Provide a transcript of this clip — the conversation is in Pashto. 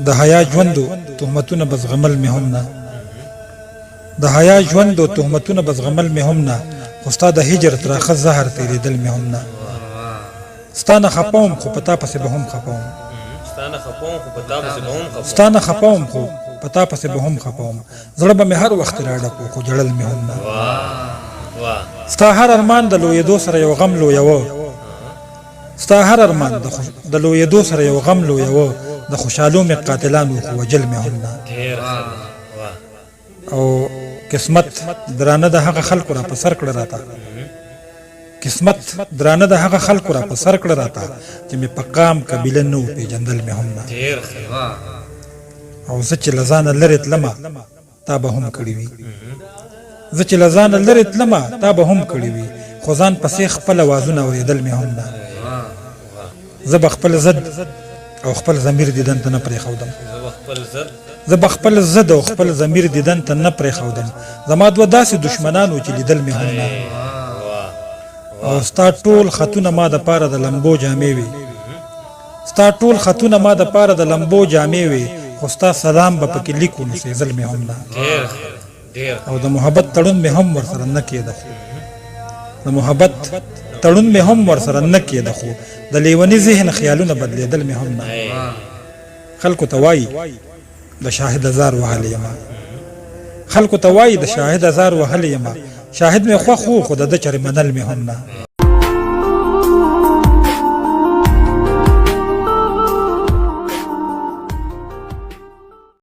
د حیا ژوند او تهمتونه بزغمل مې هم نه د حیا ژوند او تهمتونه بزغمل مې هم نه خو ستا د هجرت راخه زهر تېرېدل مې هم نه ستا نه خپه وم خو په تا پسې به هم خپه وم ستا نه خپه وم خو په تا پسې به هم خپه وم زړه به مې هر وخت راډک و خو ژړل مې هم نه ستا هر ارمان د لویېدو سره یو غم لویوه ستا هر ارمان د لویېدو سره یو غم لویوه د خوشحالو مې قاتلانو خو وجل مې هم نه او قسمت درانه د هغه خلکو را په سر کړه راته قسمت درانه د هغه خلکو را په سر کړه راته چې مې په قام قبیله نه و پېژندل مې هم نه او زه چې له ځانه لرې تلمه تا به هم کړي وي زه چې له ځانه لرې تلمه تا به هم کړي وي خو ځان پسې خپل اوازونه اورېدل مې هم نه زه به خپل ضد او خپل ضمیر دیدن ته نه پرېښودم زه به خپل ضد او خپل ضمیر دیدن ته نه پرېښودم زما دوه داسې دشمنانو چې لیدل مې هم نه او ستا ټول خطونه ما د پاره د لمبو جامې وي ستا ټول خطونه ما د پاره د لمبو جامې وي خو ستا سلام به پکې لیکو نو سېزل مې هم نه او د محبت تړون مې هم ورسره نه کېده د محبت تړون مې هم ورسره نه کېده خو د لیوني ذهن خیالونه بدلېدل مې هم نه خلکو ته وایي د شاهد هزار وهلی یمه خلکو ته وایي د شاهد هزار وهلی یمه شاهد مې خوښ و خو د ده چرې منل مې هم نه